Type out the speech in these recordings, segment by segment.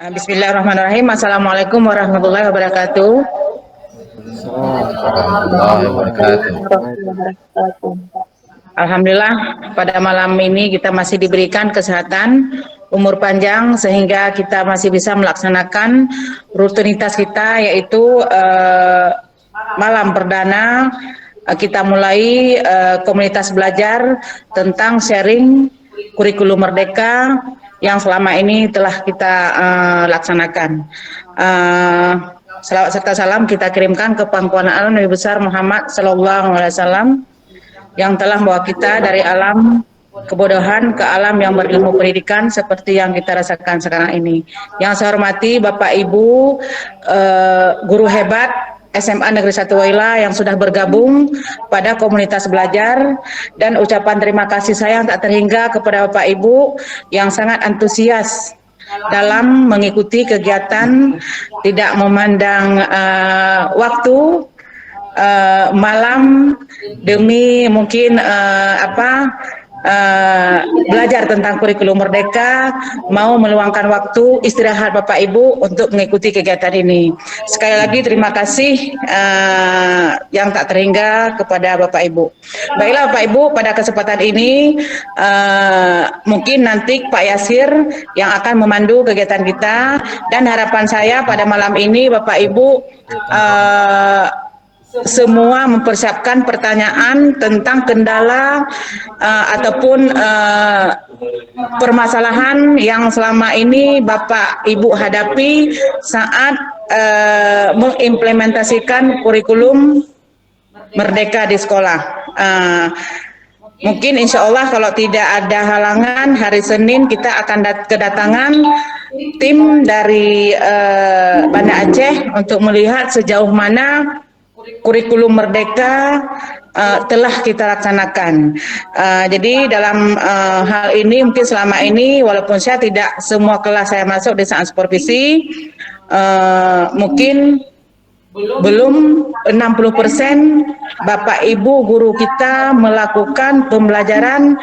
Bismillahirrahmanirrahim. Assalamualaikum warahmatullahi wabarakatuh. Warahmatullahi wabarakatuh. Alhamdulillah pada malam ini kita masih diberikan kesehatan, umur panjang sehingga kita masih bisa melaksanakan rutinitas kita, yaitu malam perdana kita mulai komunitas belajar tentang sharing kurikulum Merdeka yang selama ini telah kita laksanakan. Salawat serta salam kita kirimkan ke pangkuan alam Nabi besar Muhammad Sallallahu Alaihi Wasallam yang telah membawa kita dari alam kebodohan ke alam yang berilmu pendidikan seperti yang kita rasakan sekarang ini. Yang saya hormati Bapak Ibu guru hebat SMA Negeri 1 Waila yang sudah bergabung pada komunitas belajar, dan ucapan terima kasih saya tak terhingga kepada Bapak Ibu yang sangat antusias dalam mengikuti kegiatan, tidak memandang waktu, malam demi mungkin belajar tentang kurikulum Merdeka, mau meluangkan waktu istirahat Bapak Ibu untuk mengikuti kegiatan ini. Sekali lagi terima kasih yang tak terhingga kepada Bapak Ibu. Baiklah Bapak Ibu, pada kesempatan ini mungkin nanti Pak Yasir yang akan memandu kegiatan kita, dan harapan saya pada malam ini Bapak Ibu semua mempersiapkan pertanyaan tentang kendala ataupun permasalahan yang selama ini Bapak Ibu hadapi saat mengimplementasikan kurikulum Merdeka di sekolah. Mungkin insya Allah kalau tidak ada halangan, hari Senin kita akan kedatangan tim dari Banda Aceh untuk melihat sejauh mana kurikulum Merdeka telah kita laksanakan. Jadi dalam hal ini mungkin selama ini walaupun saya tidak semua kelas saya masuk di saat supervisi, mungkin belum 60% Bapak Ibu guru kita melakukan pembelajaran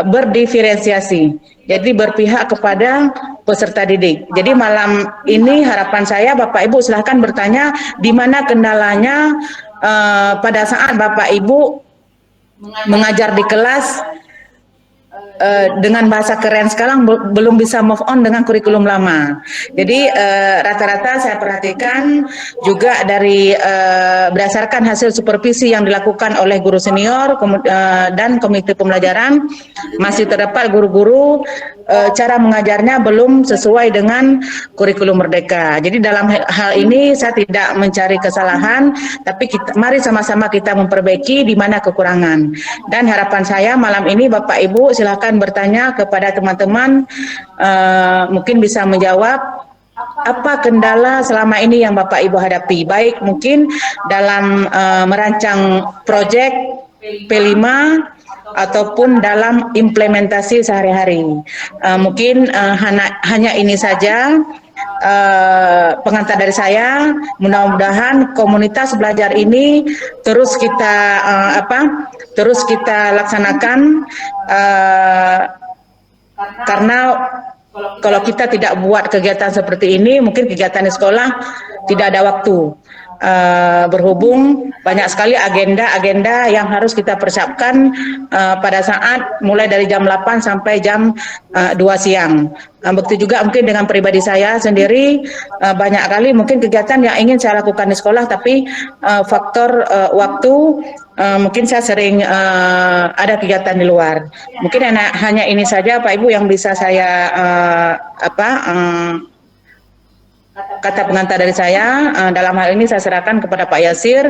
berdiferensiasi. Jadi berpihak kepada peserta didik. Jadi malam ini harapan saya Bapak Ibu silahkan bertanya di mana kendalanya pada saat Bapak Ibu mengajar di kelas dengan bahasa keren sekarang belum bisa move on dengan kurikulum lama. Jadi rata-rata saya perhatikan juga dari berdasarkan hasil supervisi yang dilakukan oleh guru senior dan komite pembelajaran, masih terdapat guru-guru cara mengajarnya belum sesuai dengan kurikulum Merdeka. Jadi dalam hal ini saya tidak mencari kesalahan, tapi mari sama-sama kita memperbaiki di mana kekurangan. Dan harapan saya malam ini Bapak Ibu silakan bertanya kepada teman-teman, mungkin bisa menjawab apa kendala selama ini yang Bapak Ibu hadapi, baik mungkin dalam merancang proyek P5 ataupun dalam implementasi sehari-hari. Mungkin hanya ini saja pengantar dari saya. Mudah-mudahan komunitas belajar ini terus kita laksanakan, karena kalau kita tidak buat kegiatan seperti ini, mungkin kegiatan di sekolah tidak ada waktu. Berhubung banyak sekali agenda-agenda yang harus kita persiapkan pada saat mulai dari jam 8 sampai jam 2 siang. Begitu juga mungkin dengan pribadi saya sendiri, banyak kali mungkin kegiatan yang ingin saya lakukan di sekolah, tapi faktor waktu, mungkin saya sering ada kegiatan di luar. Mungkin hanya ini saja Pak Ibu yang bisa saya kata pengantar dari saya. Dalam hal ini saya serahkan kepada Pak Yasir.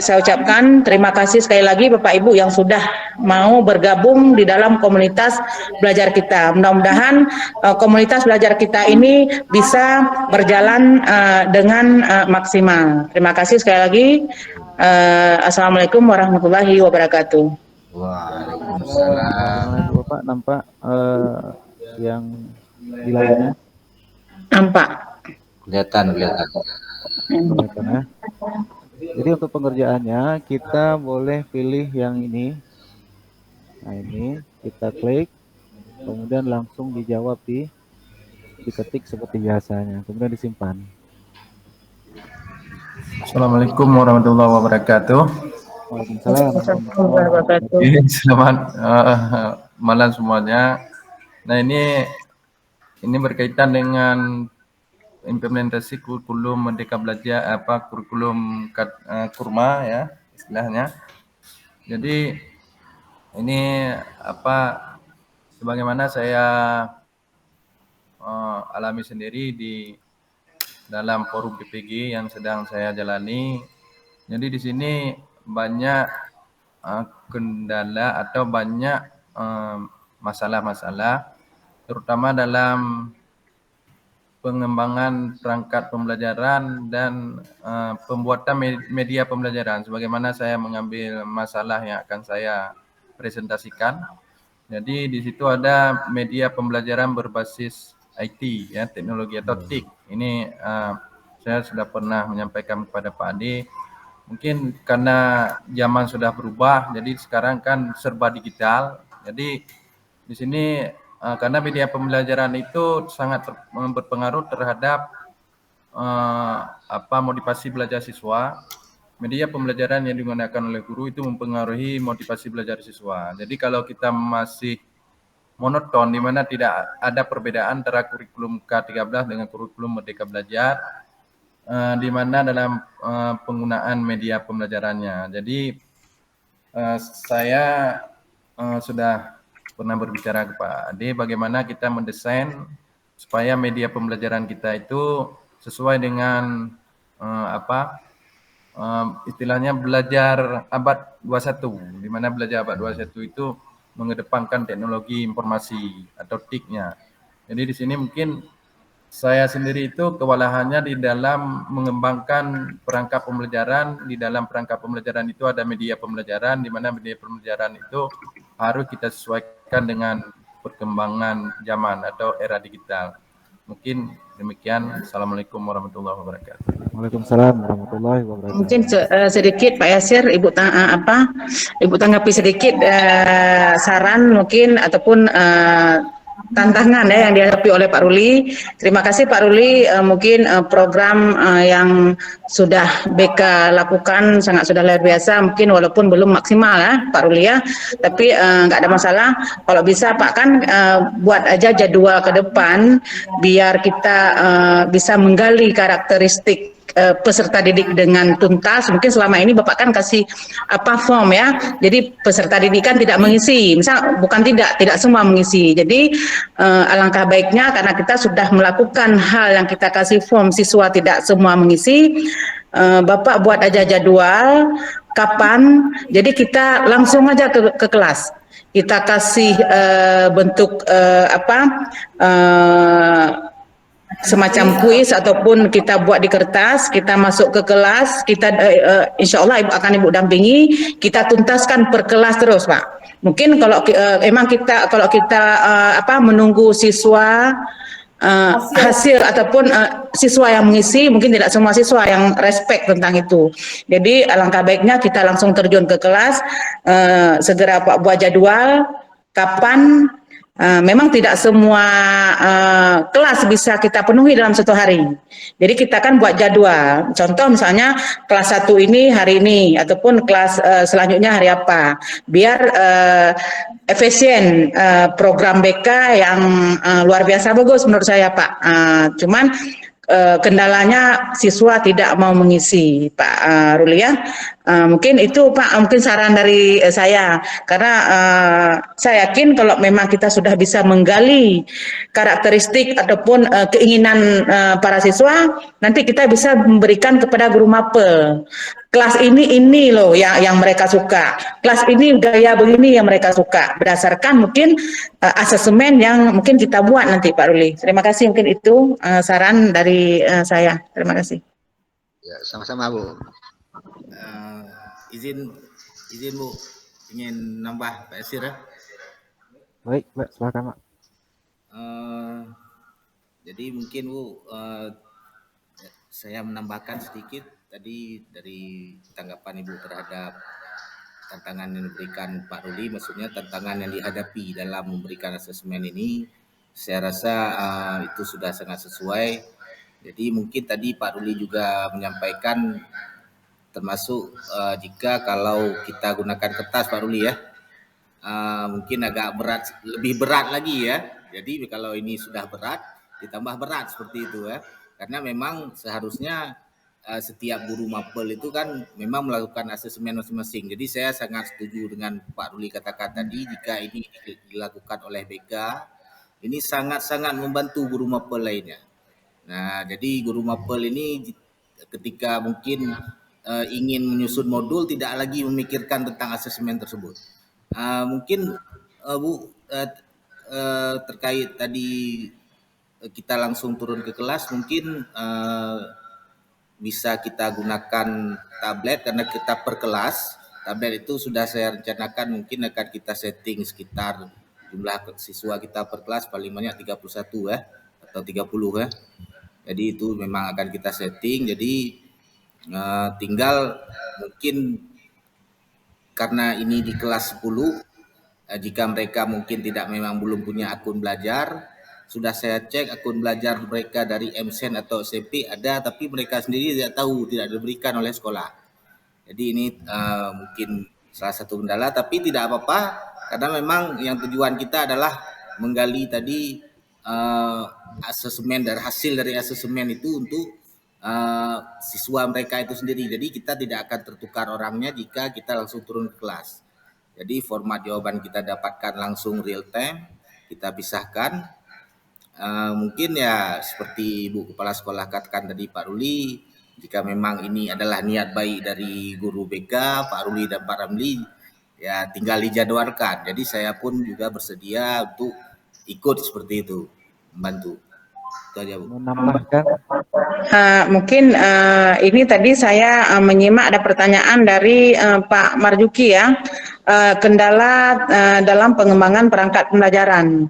Saya ucapkan terima kasih sekali lagi Bapak Ibu yang sudah mau bergabung di dalam komunitas belajar kita. Mudah-mudahan komunitas belajar kita ini bisa berjalan dengan maksimal. Terima kasih sekali lagi. Assalamualaikum warahmatullahi wabarakatuh. Waalaikumsalam. Bapak nampak yang di layarnya? Nampak. Kelihatan. Kelihatan ya. Jadi untuk pengerjaannya kita boleh pilih yang ini. Nah ini kita klik, kemudian langsung dijawab di diketik seperti biasanya, kemudian disimpan. Assalamualaikum warahmatullahi wabarakatuh. Waalaikumsalam warahmatullahi Warahmatullahi wabarakatuh. wabarakatuh. Selamat malam semuanya. Nah, ini berkaitan dengan implementasi kurikulum Merdeka Belajar, kurikulum Kurma ya istilahnya. Jadi ini sebagaimana saya alami sendiri di dalam forum PPG yang sedang saya jalani. Jadi di sini banyak kendala atau banyak masalah-masalah, terutama dalam pengembangan perangkat pembelajaran dan pembuatan media pembelajaran. Sebagaimana saya mengambil masalah yang akan saya presentasikan. Jadi di situ ada media pembelajaran berbasis IT, ya, teknologi atau TIK. Ini saya sudah pernah menyampaikan kepada Pak Ade. Mungkin karena zaman sudah berubah, jadi sekarang kan serba digital. Jadi di sini karena media pembelajaran itu sangat berpengaruh terhadap motivasi belajar siswa. Media pembelajaran yang digunakan oleh guru itu mempengaruhi motivasi belajar siswa. Jadi kalau kita masih monoton di mana tidak ada perbedaan antara kurikulum K13 dengan kurikulum Merdeka Belajar, di mana dalam penggunaan media pembelajarannya. Jadi saya sudah pernah berbicara ke Pak Ade bagaimana kita mendesain supaya media pembelajaran kita itu sesuai dengan istilahnya belajar abad 21, di mana belajar abad 21 itu mengedepankan teknologi informasi atau TIK-nya. Jadi di sini mungkin saya sendiri itu kewalahannya di dalam mengembangkan perangkat pembelajaran. Di dalam perangkat pembelajaran itu ada media pembelajaran, di mana media pembelajaran itu harus kita sesuaikan dengan perkembangan zaman atau era digital. Mungkin demikian. Assalamualaikum warahmatullahi wabarakatuh. Waalaikumsalam warahmatullahi wabarakatuh. Mungkin sedikit Pak Yasir, Ibu tanggapi sedikit saran mungkin ataupun tantangan ya yang dihadapi oleh Pak Ruli. Terima kasih Pak Ruli, mungkin program yang sudah BK lakukan sudah luar biasa, mungkin walaupun belum maksimal ya Pak Ruli ya, tapi nggak ada masalah. Kalau bisa Pak kan buat aja jadwal ke depan biar kita bisa menggali karakteristik peserta didik dengan tuntas. Mungkin selama ini Bapak kan kasih form ya, jadi peserta didik kan tidak mengisi, misal bukan tidak semua mengisi. Jadi alangkah baiknya karena kita sudah melakukan hal yang kita kasih form, siswa tidak semua mengisi, Bapak buat aja jadwal kapan, jadi kita langsung aja ke kelas. Kita kasih bentuk semacam kuis ataupun kita buat di kertas, kita masuk ke kelas, kita insya Allah Ibu dampingi, kita tuntaskan per kelas terus Pak. Mungkin kalau kalau kita menunggu siswa hasil ataupun siswa yang mengisi, mungkin tidak semua siswa yang respect tentang itu. Jadi alangkah baiknya kita langsung terjun ke kelas, segera Pak buat jadwal kapan. Memang tidak semua kelas bisa kita penuhi dalam satu hari. Jadi kita kan buat jadwal. Contoh misalnya kelas 1 ini hari ini ataupun kelas selanjutnya hari apa. Biar efisien program BK yang luar biasa bagus menurut saya Pak. Cuman kendalanya siswa tidak mau mengisi Pak Ruli ya. Mungkin itu Pak, mungkin saran dari saya karena saya yakin kalau memang kita sudah bisa menggali karakteristik ataupun keinginan para siswa, nanti kita bisa memberikan kepada guru mapel. Kelas ini loh yang mereka suka. Kelas ini gaya begini yang mereka suka. Berdasarkan mungkin asesmen yang mungkin kita buat nanti Pak Ruli. Terima kasih, mungkin itu saran dari saya. Terima kasih. Ya, sama-sama Bu. Izin Bu, ingin nambah Pak Yasir ya. Baik, Pak, silakan Pak. Jadi mungkin Bu, saya menambahkan sedikit tadi dari tanggapan Ibu terhadap tantangan yang diberikan Pak Ruli, maksudnya tantangan yang dihadapi dalam memberikan asesmen ini. Saya rasa itu sudah sangat sesuai. Jadi mungkin tadi Pak Ruli juga menyampaikan termasuk jika kalau kita gunakan kertas Pak Ruli ya, mungkin agak berat, lebih berat lagi ya. Jadi kalau ini sudah berat, ditambah berat seperti itu ya. Karena memang seharusnya setiap guru mapel itu kan memang melakukan asesmen masing-masing. Jadi saya sangat setuju dengan Pak Ruli katakan tadi, jika ini dilakukan oleh BK, ini sangat-sangat membantu guru mapel lainnya. Nah, jadi guru mapel ini ketika mungkin ingin menyusun modul tidak lagi memikirkan tentang asesmen tersebut. Mungkin Bu terkait tadi kita langsung turun ke kelas, mungkin bisa kita gunakan tablet karena kita per kelas. Tablet itu sudah saya rencanakan mungkin akan kita setting sekitar jumlah siswa kita per kelas paling banyak 31 ya atau 30 ya. Jadi itu memang akan kita setting. Jadi tinggal mungkin karena ini di kelas 10, jika mereka mungkin memang belum punya akun belajar, sudah saya cek akun belajar mereka dari MSen atau SMP ada, tapi mereka sendiri tidak tahu, tidak diberikan oleh sekolah. Jadi ini mungkin salah satu kendala, tapi tidak apa-apa karena memang yang tujuan kita adalah menggali tadi asesmen dari hasil dari asesmen itu untuk siswa mereka itu sendiri. Jadi kita tidak akan tertukar orangnya jika kita langsung turun ke kelas. Jadi format jawaban kita dapatkan langsung real time, kita pisahkan. Mungkin ya seperti Ibu Kepala Sekolah katakan tadi Pak Ruli, jika memang ini adalah niat baik dari guru BK, Pak Ruli dan Pak Ramli, ya tinggal dijadwalkan. Jadi saya pun juga bersedia untuk ikut seperti itu, membantu. Itu aja Bu. Menambahkan. Mungkin ini tadi saya menyimak ada pertanyaan dari Pak Marjuki ya, kendala dalam pengembangan perangkat pembelajaran.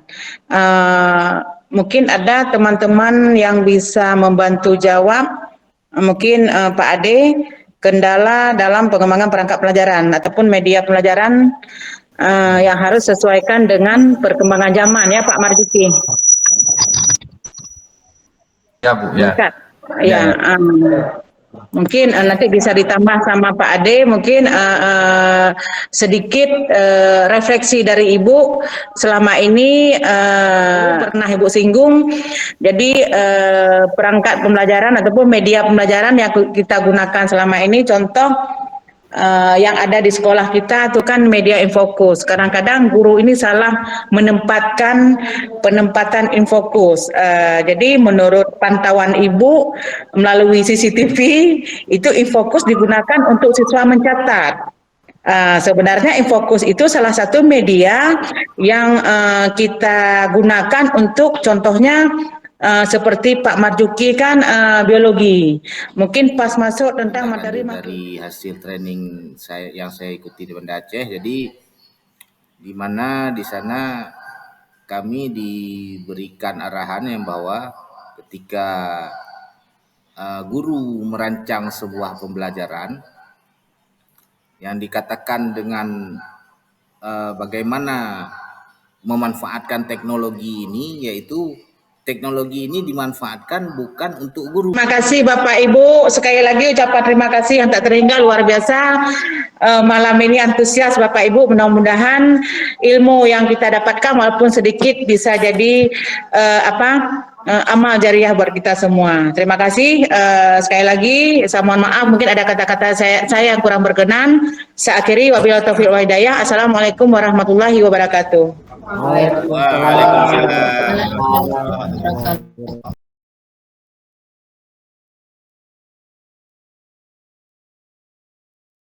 Mungkin ada teman-teman yang bisa membantu jawab, mungkin Pak Ade, kendala dalam pengembangan perangkat pelajaran ataupun media pembelajaran yang harus sesuaikan dengan perkembangan zaman ya Pak Marjuki. Ya Bu, ya. Ya, mungkin nanti bisa ditambah sama Pak Ade, mungkin sedikit refleksi dari Ibu selama ini pernah Ibu singgung. Jadi perangkat pembelajaran ataupun media pembelajaran yang kita gunakan selama ini, contoh yang ada di sekolah kita itu kan media infokus. Kadang-kadang guru ini salah menempatkan penempatan infokus. Jadi menurut pantauan Ibu melalui CCTV itu infokus digunakan untuk siswa mencatat. Sebenarnya infokus itu salah satu media yang kita gunakan untuk contohnya seperti Pak Marjuki kan biologi, mungkin pas masuk tentang materi dari hasil training yang saya ikuti di Banda Aceh. Jadi di mana di sana kami diberikan arahan yang bahwa ketika guru merancang sebuah pembelajaran yang dikatakan dengan bagaimana memanfaatkan teknologi ini, yaitu teknologi ini dimanfaatkan bukan untuk guru. Terima kasih Bapak Ibu, sekali lagi ucapan terima kasih yang tak terhingga, luar biasa. Malam ini antusias Bapak Ibu, mudah-mudahan ilmu yang kita dapatkan walaupun sedikit bisa jadi amal jariah buat kita semua. Terima kasih sekali lagi. Saya mohon maaf mungkin ada kata-kata saya yang kurang berkenan. Saya akhiri, wabillahi taufiq wal hidayah. Assalamualaikum warahmatullahi wabarakatuh. Waalaikumsalam.